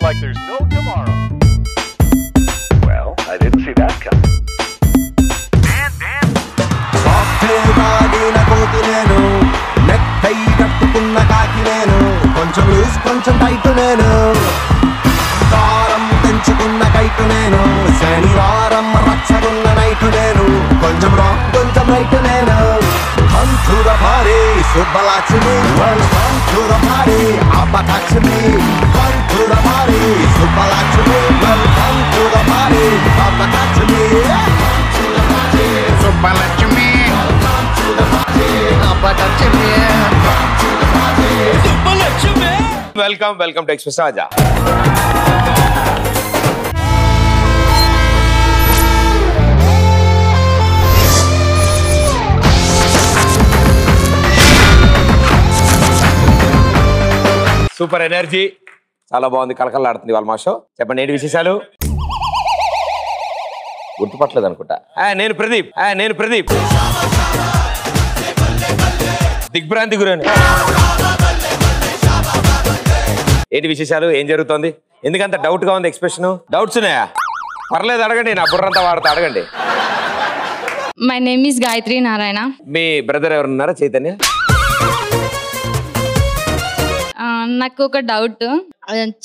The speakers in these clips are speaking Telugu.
like there's no tomorrow. Well, I didn't see that coming. కొంచెం లూస్ కొంచెం టైట్ నేను దారం పెంచుకున్న కైటు నేను శనివారం రచ్చగున్న నైటు నేను కొంచెం రాంగ్ కొంచెం రైట్ నేను come to the party Subbalakshmi welcome to the party Abbalakshmi come to the party Subbalakshmi welcome to the party Abbalakshmi come to the party Subbalakshmi welcome to the party Abbalakshmi come to the party Subbalakshmi welcome to Express Raja. Super energy, చాలా బాగుంది, కలకలాడుతుంది వాళ్ళ మా షో. చెప్పండి ఏంటి విశేషాలు? గుర్తుపట్టలేదు అనుకుంటా. నేను ప్రదీప్ దిగ్భ్రాంతి గురని. ఏంటి విశేషాలు, ఏం జరుగుతోంది? ఎందుకంత డౌట్ గా ఉంది ఎక్స్ప్రెషన్? డౌట్స్ ఉన్నాయా? పర్లేదు, అడగండి, నా బుర్రంతా వాడతా, అడగండి. My name is Gayatri Narayana. మీ బ్రదర్ ఎవరున్నారా? చైతన్య. నాకు ఒక డౌట్,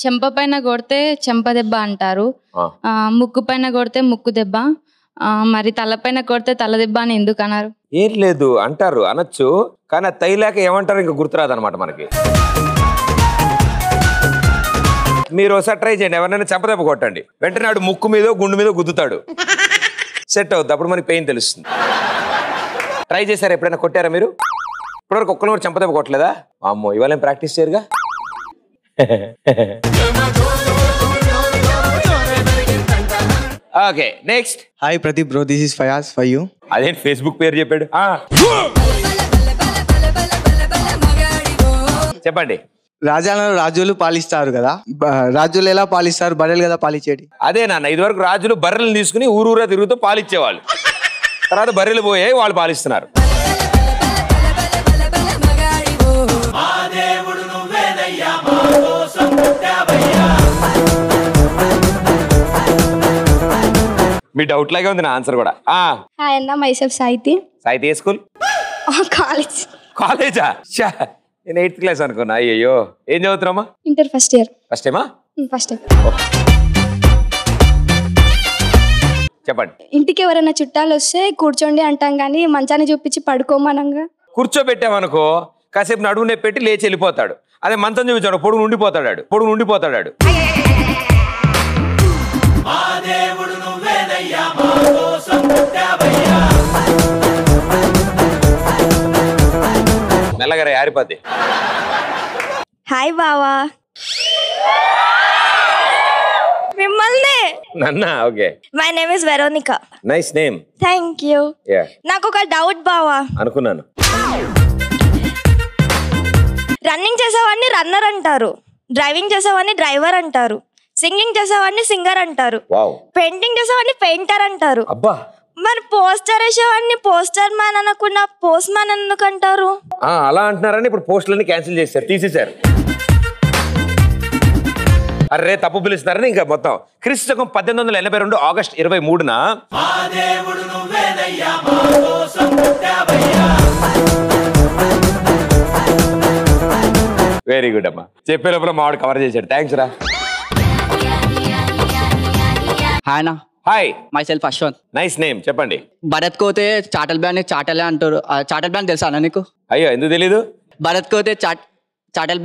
చెంప పైన కొడితే చెంప దెబ్బ అంటారు, ముక్కు పైన కొడితే ముక్కు దెబ్బ, మరి తలపైన కొడితే తల దెబ్బ అని ఎందుకు అన్నారు? ఏం లేదు, అంటారు, అనొచ్చు, కానీ తైలాక ఏమంటారు ఇంకా గుర్తురాదు అనమాట మనకి. మీరు ఒకసారి ట్రై చేయండి, ఎవరినైనా చెంపదెబ్బ కొట్టండి, వెంటనే ఆడు ముక్కు మీద గుండు మీద గుద్దుతాడు, సెట్ అవుద్ది, అప్పుడు మనకి పెయిన్ తెలుస్తుంది. ట్రై చేశారా ఎప్పుడైనా? కొట్టారా మీరు? ఇప్పటివరకు ఒక్కరు కూడా చెంపదెబ్బ కొట్టలేదా? అమ్మో, ఇవాళ ఏం ప్రాక్టీస్ చేయరుగా. Okay, next. Hi Pradeep bro, this is Fayaz for you. అదేంటి ఫేస్బుక్ పేరు చెప్పాడు? చెప్పండి. రాజులు పాలిస్తారు కదా, రాజులు ఎలా పాలిస్తారు? బర్రెలు కదా పాలిచ్చేటి. అదే నాన్న, ఇదివరకు రాజులు బర్రెలు తీసుకుని ఊరూరా తిరుగుతూ పాలిచ్చేవాళ్ళు, తర్వాత బర్రెలు పోయాయి, వాళ్ళు పాలిస్తున్నారు. మీ డౌట్ లాగే ఉంది నా ఆన్సర్ కూడా. హాయ్ అన్న, మైసెల్ఫ్ సాహితి. సాహితి ఏ స్కూల్? కాలేజా? నేను 8th క్లాస్ అనుకున్నా. అయ్యో, ఏం చదువుతున్నామా? Inter first year. ఫస్ట్ టైమా? First time. చెప్పండి. ఇంటికి ఎవరైనా చుట్టాలు వస్తే కూర్చోండి అంటాం కానీ మంచాన్ని చూపించి పడుకోమనంగా. కూర్చోబెట్టామనుకో, కాసేపు నడువు నొప్పి పెట్టి లేచి వెళ్ళిపోతాడు. అదే మంచం చూపించాడు, పొడుగు ఉండిపోతాడు. మెల్లగరే ఆరిపోద్ది. హాయ్ బావా. మిమ్మల్ని. నన్నా? Okay. My name is Veronica. Nice name. Thank you. నాకు ఒక డౌట్ బావా. అనుకున్నాను. రన్నింగ్ చేసేవాడిని రన్నర్ అంటారు, డ్రైవింగ్ చేసేవాడిని డ్రైవర్ అంటారు, సింగింగ్ చేసేవాడిని సింగర్ అంటారు, పెయింటింగ్ చేసేవాడిని పెయింటర్ అంటారు. అబ్బా, మరి పోస్టర్ వేసేవాడిని పోస్టర్ మ్యాన్ అనకుండా పోస్ట్ మ్యాన్ ఎందుకు అంటారు? అలా అంటున్నారని ఇప్పుడు పోస్టులన్నీ క్యాన్సిల్ చేశారు, తీసేశారు. అరే, తప్పు పిలుస్తున్నారని ఇంకా మొత్తం. క్రీస్తు 1882 ఆగస్టు 23న వెరీ గుడ్ అమ్మా, చెప్పే లోపల మావాడు కవర్ చేశాడు. థ్యాంక్స్ రా. హాయ్ నా. Hi, myself Ashwanth. Nice name. చెప్పండి. భరత్ కోతే చాటల్ బ్యాన్ చాటలే అంటారు. చాటల్ బ్యాన్ తెలుసా అన్న నీకు? అయ్యో, ఎందుకు తెలీదు? భరత్ కోతే చాటల్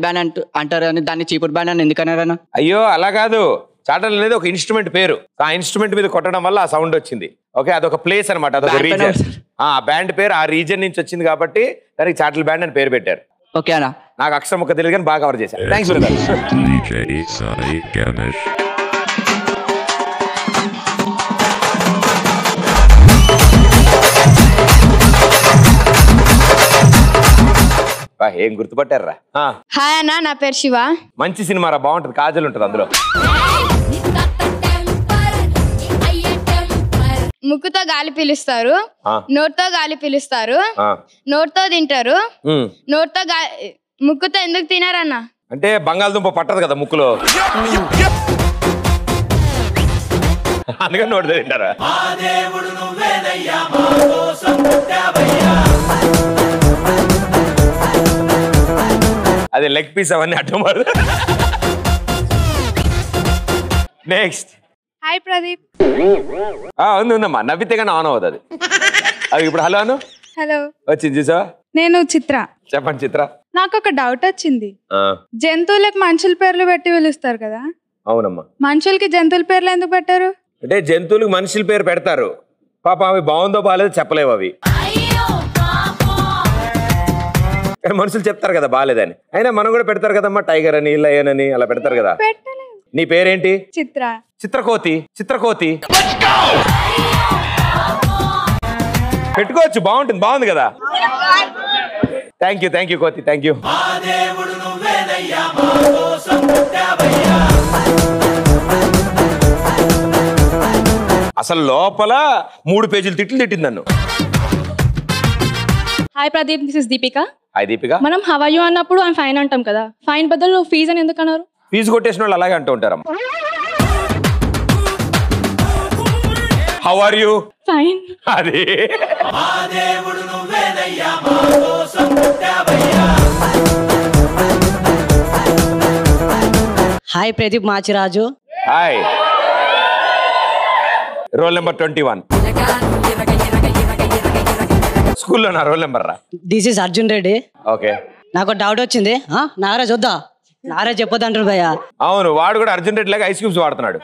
బ్యాన్ అంటారు అని దాన్ని చీపురు బ్యాన్ అని ఎందుకన్నారన్న? అయ్యో, అలా కాదు. చాటల్ అనేది ఒక ఇన్స్ట్రుమెంట్ పేరు. ఆ ఇన్స్ట్రుమెంట్ మీద కొట్టడం వల్ల ఆ సౌండ్ వచ్చింది. ఓకే, అదొక ప్లేస్ అనమాట, అదొక రీజన్. ఆ బ్యాండ్ పేరు ఆ రీజన్ నుంచి వచ్చింది కాబట్టి దానికి చాటల్ బ్యాండ్ అని పేరు పెట్టారు. ఓకే అన్న. నాకు అక్షరం ఒక తెలియదు కానీ బాగా కవర్ చేశాను. థ్యాంక్స్. ఏం గుర్తుపట్టారా? హాయ్ అన్న, నా పేరు శివ. మంచి సినిమా రా, బాగుంటది, కాజల్ ఉంటది అందులో. ముక్కుతో గాలి పీలుస్తారు, నోటితో గాలి పీలుస్తారు, నోటితో తింటారు, ముక్కుతో ఎందుకు తినారన్న? అంటే బంగాళదుంప పట్టదు కదా ముక్కులో, అందుకని నోటి తింటారా? అదే లెగ్ పీస్ అవన్నీ అడ్డం. నెక్స్ట్. హాయ్ ప్రదీప్. ఉందమ్మా, నవ్వితే కానీ ఆన్ అవ్వదు అది. అది ఇప్పుడు హలో అను. హలో. వచ్చింది చూసా? నేను చిత్ర. చెప్పండి చిత్ర. నాకు ఒక డౌట్ వచ్చింది. జంతువులకు మనుషుల పేర్లు పెట్టి పిలుస్తారు కదా? అవునమ్మా. మనుషులకి జంతువుల పేర్లు ఎందుకు పెట్టారు? అంటే జంతువులకు మనుషుల పేరు పెడతారు, పాప అవి బాగుందో బాగాలేదో చెప్పలేవు అవి. మనుషులు చెప్తారు కదా బాగాలేదని, అయినా మనం కూడా పెడతారు కదమ్మా, టైగర్ అని లయన్ అని అలా పెడతారు కదా. నీ పేరేంటి? చిత్ర. చిత్రకోతి. చిత్రకోతి పెట్టుకోవచ్చు, బాగుంటుంది, బాగుంది కదా. థ్యాంక్ యూ కోతి, థ్యాంక్ యూ. అసలు లోపల 3 పేజీలు తిట్లు తిట్టింది నన్ను. Hi Pradeep, this is Deepika. Hi Deepika. మనం హౌ ఆర్ యు అన్నప్పుడు ఐ ఫైన్ అంటాం కదా, ఫైన్ బదులు ఫీజ్ అని ఎందుకు అన్నారు? ఫీజు కొట్టేసిన వాళ్ళు అలాగే అంటూ ఉంటారమ్మా. How are you? ఫైన్. అది hi Pradeep Machiraju. Hi. Roll number 21. స్కూల్లో నా రోల్ నెంబర్ రా. This is Arjun Reddy. Okay. నాకు డౌట్ వచ్చింది. నాగరాజ్ వద్దా? నాగరాజ్ చెప్పొద్దు అంటారు భయ్యా. అవును, వాడు కూడా అర్జున్ రెడ్డి లాగా ఐస్ క్యూబ్స్ వాడుతున్నాడు.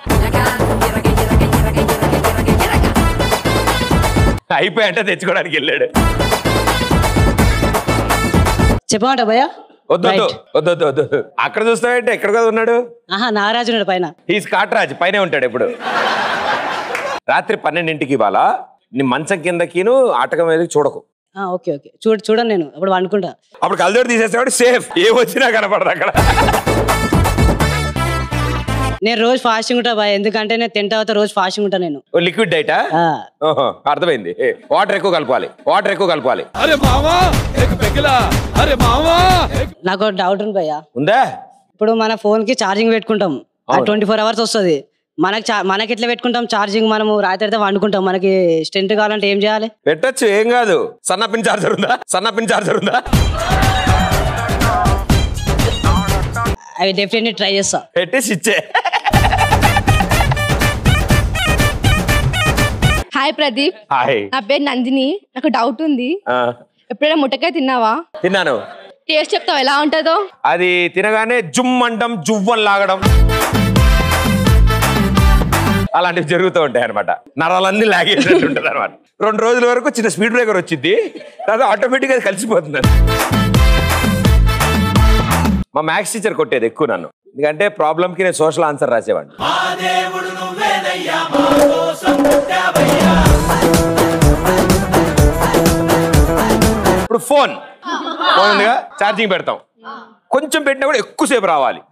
అయిపోయాయంటే తెచ్చుకోవడానికి వెళ్ళాడు. చెప్పమంట భయ్యా? వద్దు. అక్కడ చూస్తావంటే ఎక్కడ కదా ఉన్నాడు? నాగరాజు ఉన్నాడు పైన. ఈజ్ కాట్రాజ్, పైనే ఉంటాడు ఎప్పుడు. రాత్రి 12ంటికి ఇవాళ నీ మంచం కిందకిను ఆటకం మీద చూడకు. ఓకే ఓకే, చూడండి, నేను అప్పుడు వండుకుంటా. అప్పుడు కళ్ళజోడు తీసేస్తాడు, సేఫ్, ఏ వచ్చినా కనపడదు అక్కడ. నేను రోజు ఫాస్టింగ్ ఉంటా బాయ్, ఎందుకంటే నేను 10 తర్వాత రోజు ఫాస్టింగ్ ఉంటా నేను. లిక్విడ్ డైటా? అర్థమైంది. వాటర్ ఎక్కువ కలపాలి. నాకు డౌట్ ఉంది భయ్యా. ఉందా? ఇప్పుడు మన ఫోన్ కి ఛార్జింగ్ పెట్టుకుంటాం, 24 అవర్స్ వస్తుంది. మనకి ఎట్లా పెట్టుకుంటాం ఛార్జింగ్? మనము రాత్రి వండుకుంటాం, మనకి స్ట్రెంత్ కావాలంటే ఏం చేయాలి? పెట్టచ్చు, ఏం కాదు. సన్నపిన్ చార్జర్ ఉందా? అవి డెఫినెట్లీ ట్రై చేస్తా. పెట్టేసి ఇచ్చే. హాయ్ ప్రదీప్. హాయ్. నా పేరు నందిని. నాకు డౌట్ ఉంది. ఎప్పుడైనా ముట్టకాయ తిన్నావా? తిన్నాను. టేస్ట్ చెప్తావు ఎలా ఉంటుందో? అది తినగానే జుమ్మండం, జువ్వలు లాగడం అలాంటివి జరుగుతూ ఉంటాయి అనమాట. నరాలన్నీ లాగేటట్టు ఉంటుంది అనమాట. 2 రోజుల వరకు చిన్న స్పీడ్ బ్రేకర్ వచ్చింది, తర్వాత ఆటోమేటిక్గా అది కలిసిపోతుంది. మా మ్యాథ్స్ టీచర్ కొట్టేది ఎక్కువ నన్ను, ఎందుకంటే ప్రాబ్లంకి నేను సోషల్ ఆన్సర్ రాసేవాడిని. ఇప్పుడు ఫోన్ ఉందిగా, ఛార్జింగ్ పెడతాం, కొంచెం పెట్టినా కూడా ఎక్కువసేపు రావాలి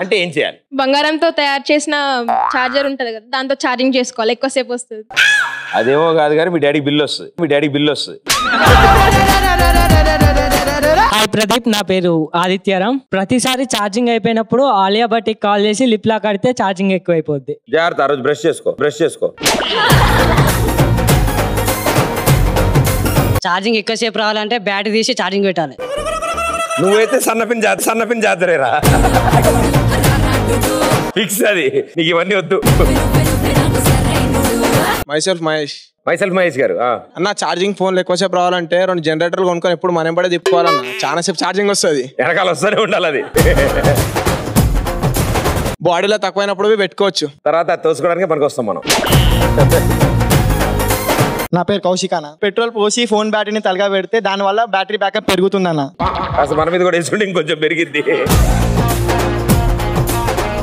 అంటే ఏం చేయాలి? బంగారంతో తయారు చేసిన చార్జర్ ఉంటది కదా, దాంతో ఛార్జింగ్ చేసుకోవాలి, ఎక్కువసేపు వస్తుంది. అదేమో కాదు కానీ మీ డాడీ బిల్ వస్తుంది. హాయ్ ప్రదీప్, నా పేరు ఆదిత్యరామ్. ప్రతిసారి ఛార్జింగ్ అయిపోయినప్పుడు ఆలియా భట్కి కాల్ చేసి లిప్ లాక్ కడితే ఛార్జింగ్ ఎక్కువైపోద్ది. జాగ్రత్త, ఆ రోజు బ్రష్ చేసుకో. ఛార్జింగ్ ఎక్కువసేపు రావాలంటే బ్యాటరీ తీసి ఛార్జింగ్ పెట్టాలి. నువ్వైతే సన్నపిన్ జాతరేరా, ఫిక్స్ అది. నీకు ఇవన్నీ వద్దు. మైసెల్ఫ్ మహేష్ గారు. అన్న, ఛార్జింగ్ ఫోన్లు ఎక్కువసేపు రావాలంటే 2 జనరేటర్లు కొనుక్కొని ఎప్పుడు మనం పడే తిప్పుకోవాలన్న, చాలా సేపు ఛార్జింగ్ వస్తుంది. వెనకాల వస్తూనే ఉండాలి. అది బాడీలో తక్కువైనప్పుడు పెట్టుకోవచ్చు, తర్వాత తోసుకోవడానికి పనికి వస్తాం మనం. నా పేరు కౌశికాన. పెట్రోల్ పోసి ఫోన్ బ్యాటరీని తలగా పెడితే దానివల్ల బ్యాటరీ బ్యాకప్ పెరుగుతుందన్న. అసలు మన మీద కూడా వేసుకుంటే ఇంకొంచెం పెరిగిద్ది.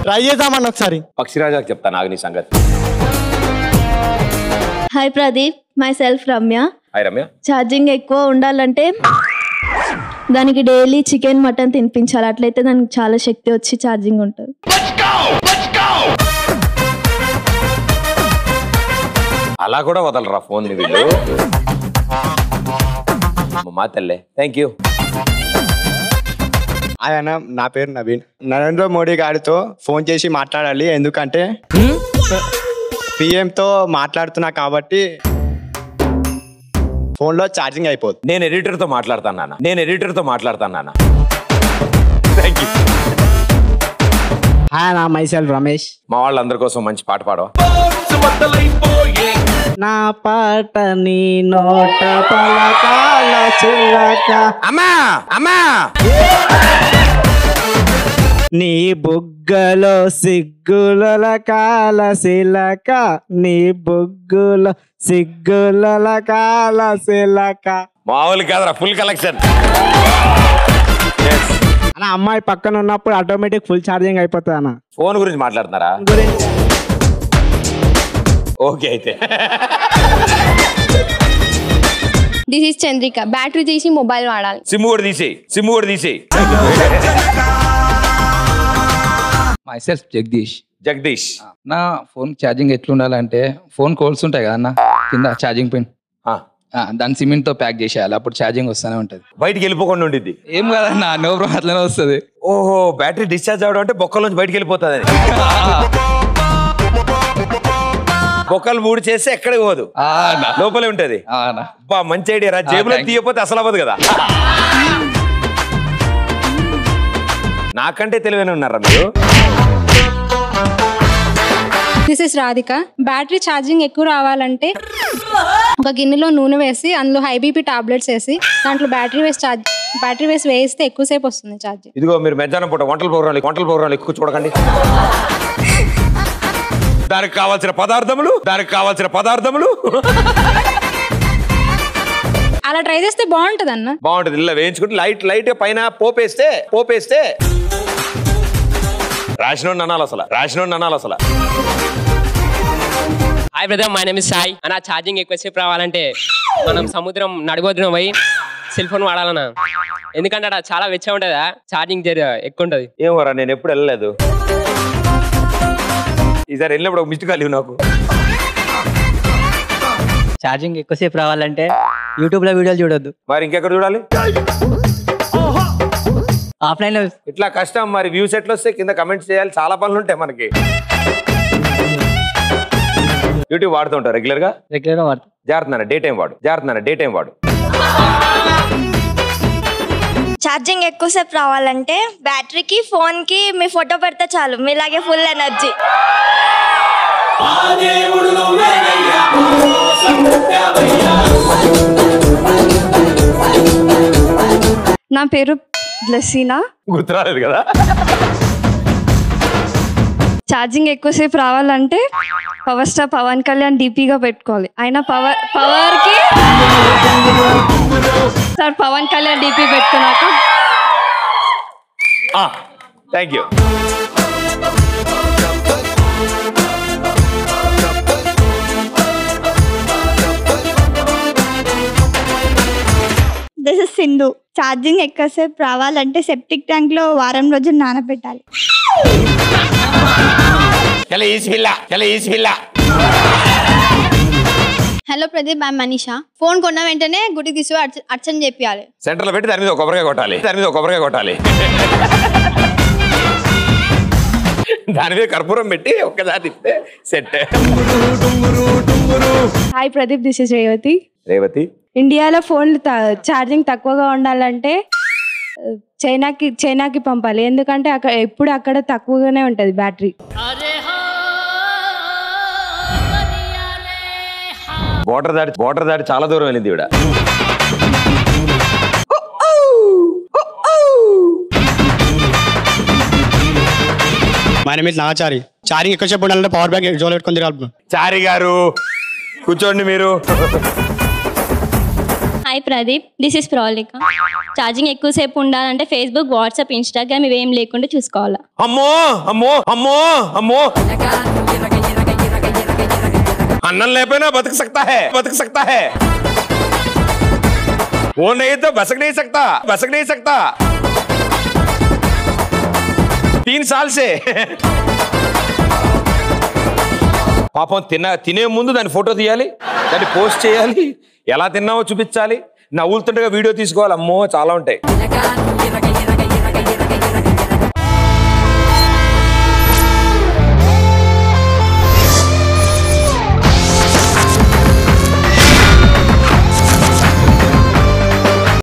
ట్రై చేద్దామన్న ఒకసారి. పక్షిరాజాకి చెప్తాను ఆగు నీ సంగతి. Hi Pradeep, my self Ramya. Hi Ramya. Charging ఎక్కువ ఉండాలంటే దానికి డైలీ చికెన్ మటన్ తినిపించాలి, అట్లయితే దానికి చాలా శక్తి వచ్చి ఛార్జింగ్ ఉంటుంది. అలా కూడా వదలరా ఫోన్ వీళ్ళు. మా తల్లే, థ్యాంక్ యూ. ఆయన నా పేరు నవీన్. నరేంద్ర మోడీ గారితో ఫోన్ చేసి మాట్లాడాలి, ఎందుకంటే పిఎంతో మాట్లాడుతున్నా కాబట్టి ఫోన్లో ఛార్జింగ్ అయిపోతుంది. నేను ఎడిటర్తో మాట్లాడతాను నాన్న. Thank you. హాయ్ నా మైసెల్ఫ్ రమేష్. మా వాళ్ళందరి కోసం మంచి పాట పాడవా? నా పాట నీ నోట పలకాల చిలక. అమ్మా నీ బుగ్గలో సిగ్గుల కాల సిలక, నీ బుగ్గులో సిగ్గుల కాల సిలక. మామూలు కాదురా, ఫుల్ కలెక్షన్. అన్న అమ్మాయి పక్కన ఉన్నప్పుడు ఆటోమేటిక్ ఫుల్ ఛార్జింగ్ అయిపోతుంది అన్న. ఫోన్ గురించి మాట్లాడుతున్నారా? ఓకే అయితే దిస్ ఈస్ చంద్రిక. బ్యాటరీ తీసి మొబైల్ వాడాలి. సిమ్ కూడా తీసేయి. My self Jagadish. నా ఫోన్ ఛార్జింగ్ ఎట్లుండాలంటే, ఫోన్ కోల్స్ ఉంటాయి కదా అన్న కింద ఛార్జింగ్ పిన్, దాన్ని సిమెంట్ తో ప్యాక్ చేసేయాలి, అప్పుడు ఛార్జింగ్ వస్తూనే ఉంటది. బయటికి వెళ్ళిపోకుండా ఉండిద్ది. ఏం కాదన్న, నో ప్రాబ్లం, అట్లనే వస్తుంది. ఓహో, బ్యాటరీ డిశ్చార్జ్ అవడం అంటే బొక్కలోంచి బయటికి వెళ్ళిపోతుంది. బొక్కలు మూడు చేస్తే ఎక్కడికి పోదు, లోపలే ఉంటది. మంచి ఐడియా రా. జేబులో తీయపోతే అసలు అవ్వదు కదా. నాకంటే తెలివైన ఉన్నారా మీరు? This is Radhika. Battery charging ఎక్కువ రావాలంటే ఒక గిన్నెలో నూనె వేసి అందులో హై బీపీ టాబ్లెట్స్ వేసి దాంట్లో బ్యాటరీ వేసి వేస్తే ఎక్కువసేపు వస్తుంది ఛార్జింగ్. ఇదిగో మీరు మధ్యాహ్నం పూట వంటల ప్రోగ్రాం ఎక్కువ చూడకండి. దానికి కావాల్సిన పదార్థములు అలా ట్రై చేస్తే బాగుంటది అన్న. బాగుంటది. ఇలా వేయించుకుంటే లైట్ పైన పోపేస్తే రాసినోడు అనాలి అసలు. Hi brother, my name is Sai. అన్న ఛార్జింగ్ ఎక్కువసేపు రావాలంటే మనం సముద్రం నడుగొద్దున పోయి సెల్ ఫోన్ వాడాలన్నా, ఎందుకంటే అక్కడ చాలా వెచ్చగా ఉంటుందా, ఛార్జింగ్ ఎక్కువ ఉంటుంది. ఏమోరా, నేను ఎప్పుడు వెళ్ళలేదు. ఈసారి వెళ్ళినప్పుడు ఒక మిస్డ్ కాల్ ఇవ్వు నాకు. ఛార్జింగ్ ఎక్కువసేపు రావాలంటే యూట్యూబ్ లో వీడియోలు చూడొద్దు. మరి ఇంకెక్కడ చూడాలి? ఆఫ్లైన్ లో. ఇట్లా కష్టం మరి. వ్యూస్ ఎట్లా వస్తే కింద కమెంట్స్ చేయాలి, చాలా పనులు ఉంటాయి మనకి. యూట్యూబ్ వాడుతుంటారు రెగ్యులర్ గా వాడుతా. జాగ్రత్త, డే టైం వాడు. ఛార్జింగ్ ఎక్కువసేపు రావాలంటే బ్యాటరీకి ఫోన్ కి మీ ఫోటో పెడితే చాలు, మీలాగే ఫుల్ ఎనర్జీ. నా పేరు బ్లెస్సీనా. గుర్తురాలేదు కదా. ఛార్జింగ్ ఎక్కువసేపు రావాలంటే పవర్ స్టార్ పవన్ కళ్యాణ్ డీపీగా పెట్టుకోవాలి. ఆయన పవర్ కి సార్ పవన్ కళ్యాణ్ డీపీ పెట్టుకున్నాక. Thank you. This is Sindhu. Charging ఎక్కువసేపు రావాలంటే సెప్టిక్ ట్యాంక్ లో వారం రోజులు నానబెట్టాలి. Hello Pradeep, I Manisha. Phone కొన్న వెంటనే గుడికి తీసి అర్చన చెప్పాలి. సెంటర్ లో పెట్టి దాని మీద ఒక కొబ్బరికాయ కొట్టాలి. దాని మీద కర్పూరం పెట్టి ఒక్కదాని తిప్పితే set. Hi Pradeep, this is Revathi. ఇండియాలో ఫోన్లు ఛార్జింగ్ తక్కువగా ఉండాలంటే చైనాకి పంపాలి, ఎందుకంటే అక్కడ తక్కువగానే ఉంటది బ్యాటరీ. బోర్డర్ దాటి చాలా దూరం వెళ్ళింది ఈవిడ. My name is Nachari. Charging ఎక్కువసేపు ఉండాలంటే పవర్ బ్యాంక్ జోలో పెట్టుకొని తిరగాలి. చారి గారు కూర్చోండి మీరు. Hi Pradeep, this is Praulika. Charging ఎక్కువసేపు ఉండాలంటే ఫేస్బుక్, వాట్సాప్, ఇన్స్టాగ్రామ్ ఇవేం లేకుండా చూసుకోవాలా. అమ్మో అన్నం లేకపోయినా బతక సక్తా హై. वो नहीं तो बसक नहीं सकता 3 साल से. పాపం తినే ముందు దాని ఫోటో తీయాలి, దాన్ని పోస్ట్ చేయాలి, ఎలా తిన్నావో చూపించాలి, నవ్వులుతుండగా వీడియో తీసుకోవాలి. అమ్మో చాలా ఉంటాయి.